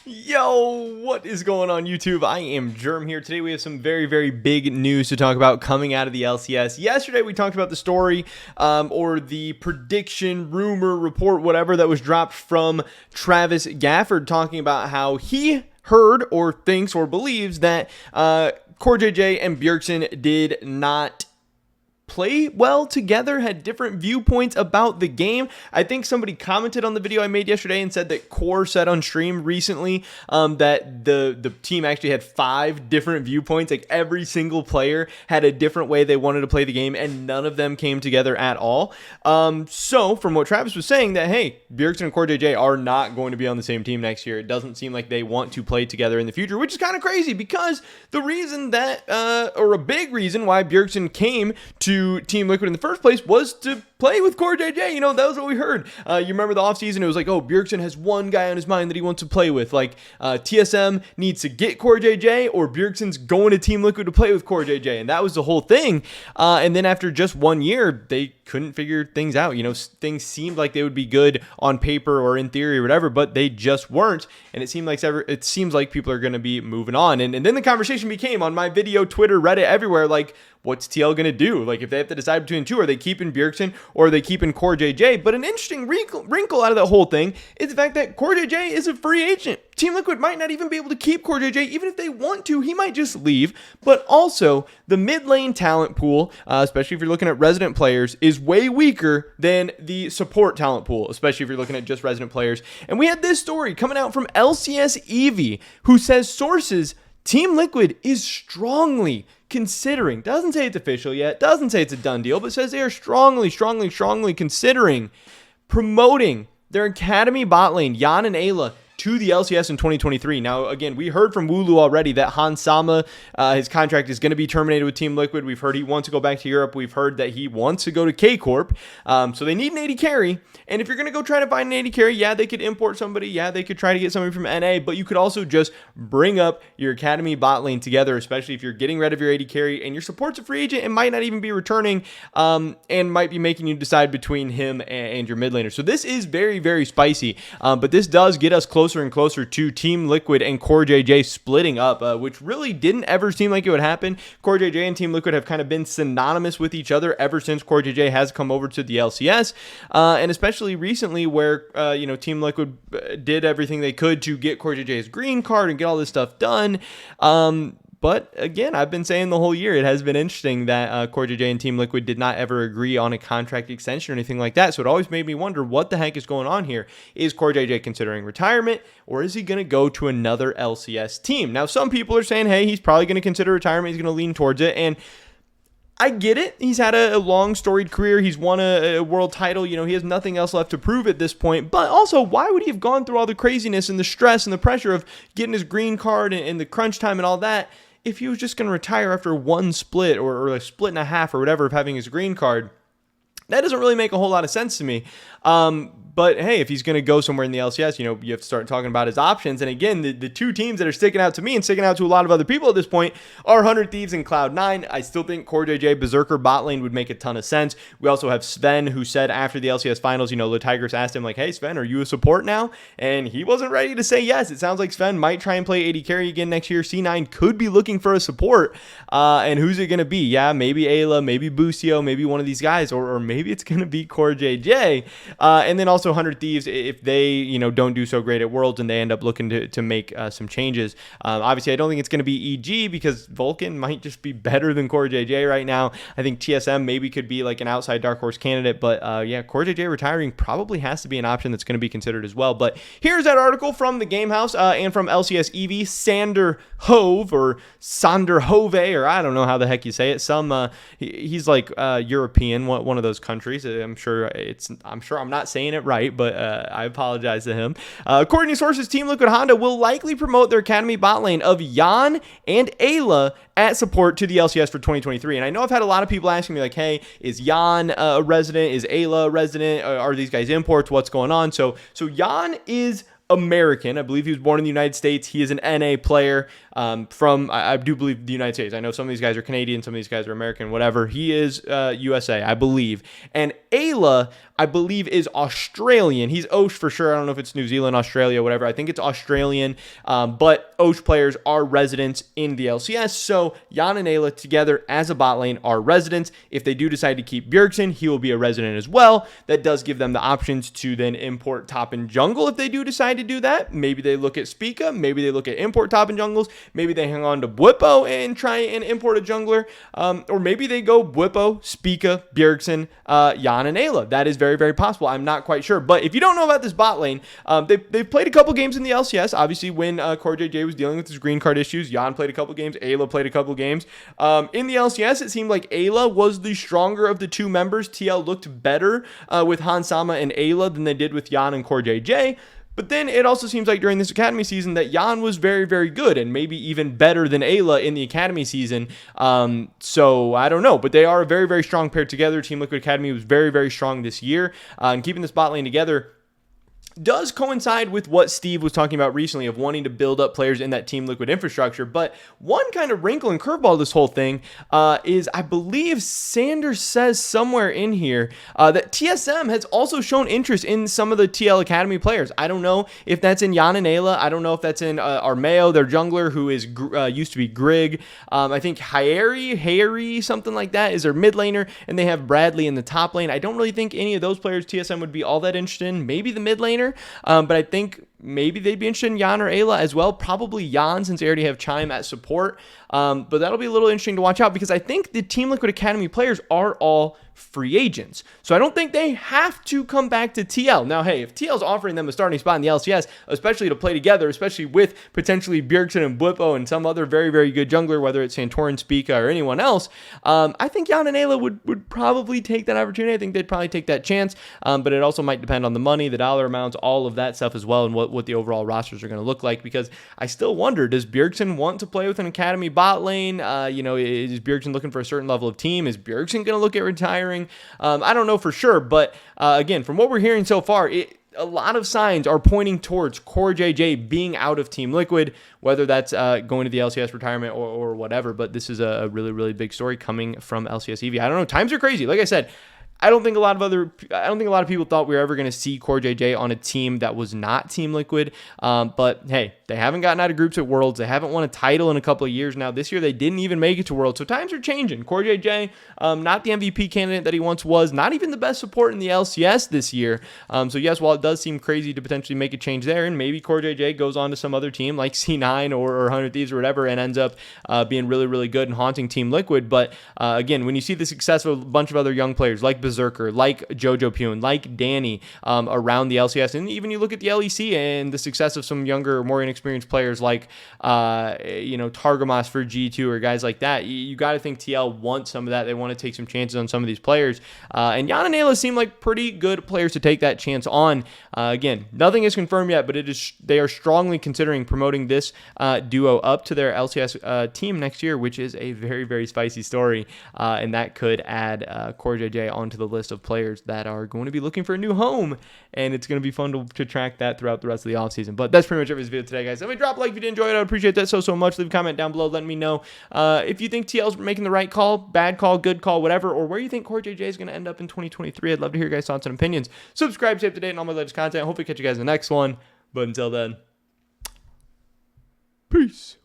Yo, what is going on YouTube? I am Germ here. Today we have some very, very big news to talk about coming out of the LCS. Yesterday we talked about the story or the prediction, rumor, report, whatever that was dropped from Travis Gafford talking about how he heard or thinks or believes that CoreJJ and Bjergsen did not play well together, had different viewpoints about the game. I think somebody commented on the video I made yesterday and said that Core said on stream recently that the team actually had 5 different viewpoints. Like every single player had a different way they wanted to play the game, and none of them came together at all. So from what Travis was saying, that hey, Bjergsen and CoreJJ are not going to be on the same team next year. It doesn't seem like they want to play together in the future, which is kind of crazy because the reason that, or a big reason why Bjergsen came to Team Liquid in the first place was to play with CoreJJ. You know, that was what we heard. You remember the offseason, it was like, oh, Bjergsen has one guy on his mind that he wants to play with. Like, TSM needs to get CoreJJ, or Bjergsen's going to Team Liquid to play with CoreJJ. And that was the whole thing. And then after just 1 year, they couldn't figure things out. You know, things seemed like they would be good on paper or in theory or whatever, but they just weren't. And it seems like people are going to be moving on. And then the conversation became on my video, Twitter, Reddit, everywhere, like, what's TL going to do? Like, if they have to decide between two, are they keeping Bjergsen or are they keeping CoreJJ? But an interesting wrinkle out of that whole thing is the fact that CoreJJ is a free agent. Team Liquid might not even be able to keep CoreJJ. Even if they want to, he might just leave. But also, the mid lane talent pool, especially if you're looking at resident players, is way weaker than the support talent pool, especially if you're looking at just resident players. And we had this story coming out from LCS Eevee, who says sources, Team Liquid is strongly considering, doesn't say it's official yet, doesn't say it's a done deal, but says they are strongly considering promoting their academy bot lane, Yan and Ayla, to the LCS in 2023. Now, again, we heard from Wooloo already that Hans Sama, his contract is going to be terminated with Team Liquid. We've heard he wants to go back to Europe. We've heard that he wants to go to K-Corp. So they need an AD carry. And if you're going to go try to find an AD carry, yeah, they could import somebody. Yeah, they could try to get somebody from NA. But you could also just bring up your academy bot lane together, especially if you're getting rid of your AD carry and your support's a free agent and might not even be returning and might be making you decide between him and your mid laner. So this is very, very spicy. But this does get us closer and closer to Team Liquid and CoreJJ splitting up, which really didn't ever seem like it would happen. CoreJJ and Team Liquid have kind of been synonymous with each other ever since CoreJJ has come over to the LCS, and especially recently where, Team Liquid did everything they could to get CoreJJ's green card and get all this stuff done. But again, I've been saying the whole year, it has been interesting that CoreJJ and Team Liquid did not ever agree on a contract extension or anything like that. So it always made me wonder what the heck is going on here. Is CoreJJ considering retirement, or is he going to go to another LCS team? Now, some people are saying, hey, he's probably going to consider retirement. He's going to lean towards it. And I get it. He's had a long storied career. He's won a world title. You know, he has nothing else left to prove at this point. But also, why would he have gone through all the craziness and the stress and the pressure of getting his green card and the crunch time and all that if he was just going to retire after one split or a split and a half or whatever of having his green card? That doesn't really make a whole lot of sense to me. But hey, if he's going to go somewhere in the LCS, you have to start talking about his options. And again, the two teams that are sticking out to me and sticking out to a lot of other people at this point are 100 Thieves and Cloud9. I still think CoreJJ Berserker bot lane would make a ton of sense. We also have Sven, who said after the LCS finals, Le Tigers asked him like, hey, Sven, are you a support now? And he wasn't ready to say yes. It sounds like Sven might try and play AD carry again next year. C9 could be looking for a support. And who's it going to be? Yeah, maybe Ayla, maybe Boostio, maybe one of these guys, or maybe it's going to be CoreJJ. And then also 100 Thieves, if they don't do so great at Worlds and they end up looking to make some changes. Obviously, I don't think it's going to be EG because Vulcan might just be better than CoreJJ right now. I think TSM maybe could be like an outside dark horse candidate, but CoreJJ retiring probably has to be an option that's going to be considered as well. But here's that article from the Game House and from LCS Eevee. Sander Hove or Sander Hove, or I don't know how the heck you say it. He's like European, one of those countries. I'm sure I'm not saying it right, but I apologize to him. According to sources, Team Liquid Honda will likely promote their academy bot lane of Yan and Ayla at support to the LCS for 2023. And I know I've had a lot of people asking me like, hey, is Yan a resident? Is Ayla a resident? Are these guys imports? What's going on? So Yan is American. I believe he was born in the United States. He is an NA player from, I do believe, the United States. I know some of these guys are Canadian, some of these guys are American, whatever. He is USA, I believe. And Ayla, I believe, is Australian. He's Osh for sure. I don't know if it's New Zealand, Australia, whatever. I think it's Australian. But Osh players are residents in the LCS. So Jan and Ayla together as a bot lane are residents. If they do decide to keep Bjergsen, he will be a resident as well. That does give them the options to then import top and jungle if they do decide to do that. Maybe they look at Spica. Maybe they look at import top and jungles. Maybe they hang on to Bwipo and try and import a jungler. Or maybe they go Bwipo, Spica, Bjergsen, Jan, and Ayla. That is very, very possible. I'm not quite sure. But if you don't know about this bot lane, they've played a couple games in the LCS. Obviously, when CoreJJ was dealing with his green card issues, Jan played a couple games. Ayla played a couple games. In the LCS, it seemed like Ayla was the stronger of the two members. TL looked better with Hans Sama and Ayla than they did with Jan and CoreJJ. But then it also seems like during this Academy season that Jan was very, very good and maybe even better than Ayla in the Academy season. So I don't know, but they are a very, very strong pair together. Team Liquid Academy was very, very strong this year. And keeping this bot lane together does coincide with what Steve was talking about recently of wanting to build up players in that Team Liquid infrastructure. But one kind of wrinkle and curveball of this whole thing is I believe Sanders says somewhere in here that TSM has also shown interest in some of the TL Academy players. I don't know if that's in Jan and Ayla. I don't know if that's in Armeo, their jungler, who is used to be Grig. I think Harry, something like that, is their mid laner, and they have Bradley in the top lane. I don't really think any of those players TSM would be all that interested in. Maybe the mid laner. But I think maybe they'd be interested in Jan or Ayla as well. Probably Jan, since they already have Chime at support. But that'll be a little interesting to watch out because I think the Team Liquid Academy players are all free agents. So I don't think they have to come back to TL. Now, hey, if TL's offering them a starting spot in the LCS, especially to play together, especially with potentially Bjergsen and Bwipo and some other very, very good jungler, whether it's Santorin, Spica, or anyone else, I think Jan and Ayla would probably take that opportunity. I think they'd probably take that chance, but it also might depend on the money, the dollar amounts, all of that stuff as well, and what the overall rosters are going to look like, because I still wonder, does Bjergsen want to play with an Academy bot lane? Is Bjergsen looking for a certain level of team? Is Bjergsen going to look at retiring? I don't know for sure, but again, from what we're hearing so far, a lot of signs are pointing towards CoreJJ being out of Team Liquid, whether that's going to the LCS retirement or whatever. But this is a really, really big story coming from LCS EV. I don't know. Times are crazy. Like I said, I don't think a lot of people thought we were ever going to see CoreJJ on a team that was not Team Liquid. But hey, they haven't gotten out of groups at Worlds. They haven't won a title in a couple of years now. This year, they didn't even make it to Worlds. So times are changing. CoreJJ, not the MVP candidate that he once was, not even the best support in the LCS this year. So yes, while it does seem crazy to potentially make a change there, and maybe CoreJJ goes on to some other team like C9 or 100 Thieves or whatever, and ends up being really, really good and haunting Team Liquid. But again, when you see the success of a bunch of other young players like Berserker, like Jojo Pune, like Danny around the LCS, and even you look at the LEC and the success of some younger, more inexperienced players like Targamas for G2 or guys like that, you got to think TL wants some of that. They want to take some chances on some of these players, and Jan and Ayla seem like pretty good players to take that chance on. Again, nothing is confirmed yet, but they are strongly considering promoting this duo up to their LCS team next year, which is a very, very spicy story, and that could add CoreJJ onto the list of players that are going to be looking for a new home, and it's going to be fun to track that throughout the rest of the offseason. But that's pretty much everybody's video today, guys. Let me drop a like if you did enjoy it. I would appreciate that so much. Leave a comment down below letting me know if you think TL's making the right call, bad call, good call, whatever, or where you think CoreJJ is going to end up in 2023. I'd love to hear your guys' thoughts and opinions. Subscribe, stay up to date on all my latest content. Hopefully catch you guys in the next one, but until then, peace.